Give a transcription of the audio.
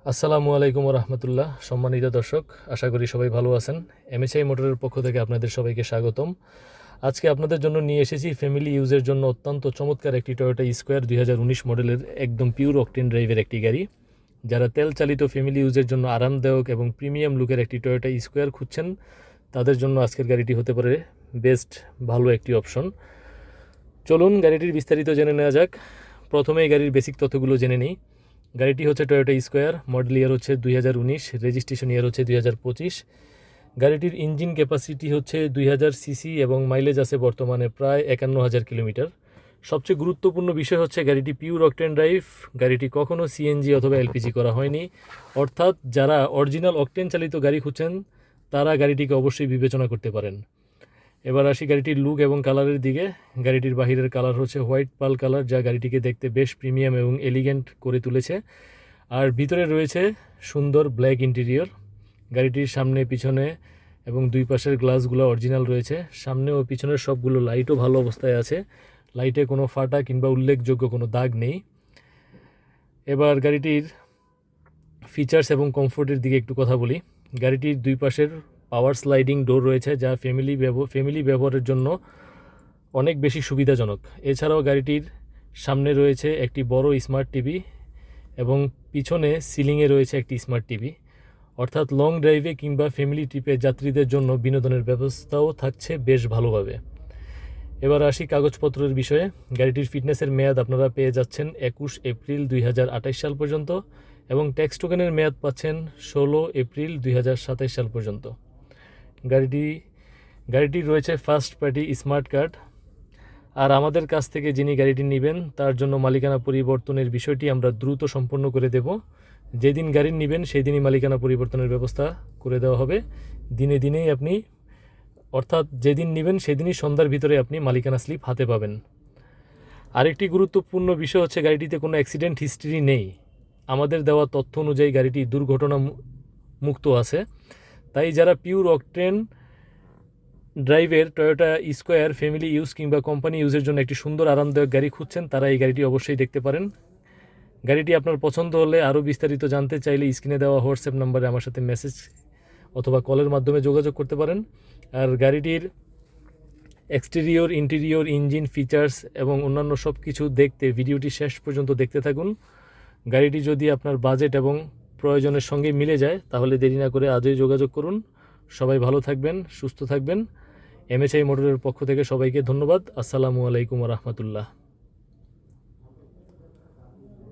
আসসালামু আলাইকুম রহমতুল্লাহ। সম্মানিত দর্শক, আশা করি সবাই ভালো আছেন। এমএসআই মোটরের পক্ষ থেকে আপনাদের সবাইকে স্বাগতম। আজকে আপনাদের জন্য নিয়ে এসেছি ফ্যামিলি ইউজের জন্য অত্যন্ত চমৎকার একটি টয়োটা স্কোয়ার 2019 মডেলের একদম পিওর অকটেন ড্রাইভের একটি গাড়ি। যারা তেল চালিত ফ্যামিলি ইউজের জন্য আরামদায়ক এবং প্রিমিয়াম লুকের একটি টয়োটা স্কোয়ার খুঁজছেন, তাদের জন্য আজকের গাড়িটি হতে পারে বেস্ট ভালো একটি অপশন। চলুন গাড়িটির বিস্তারিত জেনে নেওয়া যাক। প্রথমেই গাড়ির বেসিক তথ্যগুলো জেনে নিই। গাড়িটি হচ্ছে টয়োটা স্কোয়ার, মডেল ইয়ার হচ্ছে 2019, রেজিস্ট্রেশন ইয়ার হচ্ছে 2025। গাড়িটির ইঞ্জিন ক্যাপাসিটি হচ্ছে 2000 সিসি এবং মাইলেজ আছে বর্তমানে প্রায় 51,000 কিলোমিটার। সবচেয়ে গুরুত্বপূর্ণ বিষয় হচ্ছে গাড়িটি পিওর অকটেন ড্রাইভ। গাড়িটি কখনও সিএনজি অথবা এলপিজি করা হয়নি, অর্থাৎ যারা অরিজিনাল অকটেন চালিত গাড়ি খুঁজছেন তারা গাড়িটিকে অবশ্যই বিবেচনা করতে পারেন। এবার আসি গাড়িটির লুক এবং কালারের দিকে। গাড়িটির বাহিরের কালার হচ্ছে হোয়াইট পাল কালার, যা গাড়িটিকে দেখতে বেশ প্রিমিয়াম এবং এলিগেন্ট করে তুলেছে। আর ভিতরে রয়েছে সুন্দর ব্ল্যাক ইন্টেরিয়র। গাড়িটির সামনে পিছনে এবং দুই পাশের গ্লাসগুলো অরিজিনাল রয়েছে। সামনে ও পিছনের সবগুলো লাইটও ভালো অবস্থায় আছে, লাইটে কোনো ফাটা কিংবা উল্লেখযোগ্য কোনো দাগ নেই। এবার গাড়িটির ফিচার্স এবং কমফোর্টের দিকে একটু কথা বলি। গাড়িটির দুই পাশের পাওয়ার স্লাইডিং ডোর রয়েছে, যা ফ্যামিলি ব্যবহারের জন্য অনেক বেশি সুবিধাজনক। এছাড়াও গাড়িটির সামনে রয়েছে একটি বড় স্মার্ট টিভি এবং পিছনে সিলিংয়ে রয়েছে একটি স্মার্ট টিভি, অর্থাৎ লং ড্রাইভে কিংবা ফ্যামিলি ট্রিপে যাত্রীদের জন্য বিনোদনের ব্যবস্থাও থাকছে বেশ ভালোভাবে। এবার আসি কাগজপত্রের বিষয়ে। গাড়িটির ফিটনেসের মেয়াদ আপনারা পেয়ে যাচ্ছেন 21 এপ্রিল 2028 সাল পর্যন্ত এবং ট্যাক্স টোকেনের মেয়াদ পাচ্ছেন 16 এপ্রিল 2027 সাল পর্যন্ত। গাড়িটির রয়েছে ফার্স্ট পার্টি স্মার্ট কার্ড। আর আমাদের কাছ থেকে যিনি গাড়িটি নেবেন তার জন্য মালিকানা পরিবর্তনের বিষয়টি আমরা দ্রুত সম্পন্ন করে দেব। যেদিন গাড়ি নেবেন সেই দিনই মালিকানা পরিবর্তনের ব্যবস্থা করে দেওয়া হবে। দিনেই আপনি, অর্থাৎ যেদিন নেবেন সেদিনই সন্ধ্যার ভিতরে আপনি মালিকানা স্লিপ হাতে পাবেন। আরেকটি গুরুত্বপূর্ণ বিষয় হচ্ছে গাড়িটিতে কোনো অ্যাক্সিডেন্ট হিস্ট্রি নেই। আমাদের দেওয়া তথ্য অনুযায়ী গাড়িটি দুর্ঘটনা মুক্ত আছে। তাই যারা পিওর অকটেন ড্রাইভের টয়োটা স্কোয়ার ফ্যামিলি ইউজ কিংবা কোম্পানি ইউজের জন্য একটি সুন্দর আরামদায়ক গাড়ি খুঁজছেন, তারা এই গাড়িটি অবশ্যই দেখতে পারেন। গাড়িটি আপনার পছন্দ হলে আরও বিস্তারিত জানতে চাইলে স্ক্রিনে দেওয়া হোয়াটসঅ্যাপ নাম্বারে আমার সাথে মেসেজ অথবা কলের মাধ্যমে যোগাযোগ করতে পারেন। আর গাড়িটির এক্সটেরিয়র, ইন্টেরিয়র, ইঞ্জিন, ফিচার্স এবং অন্যান্য সব কিছু দেখতে ভিডিওটি শেষ পর্যন্ত দেখতে থাকুন। গাড়িটি যদি আপনার বাজেট এবং প্রয়োজনের সঙ্গে মিলে যায় তাহলে দেরি না করে আজই যোগাযোগ করুন। সবাই ভালো থাকবেন, সুস্থ থাকবেন। এমএসআই মোটরের পক্ষ থেকে সবাইকে ধন্যবাদ। আসসালামু আলাইকুম রহমতুল্লাহ।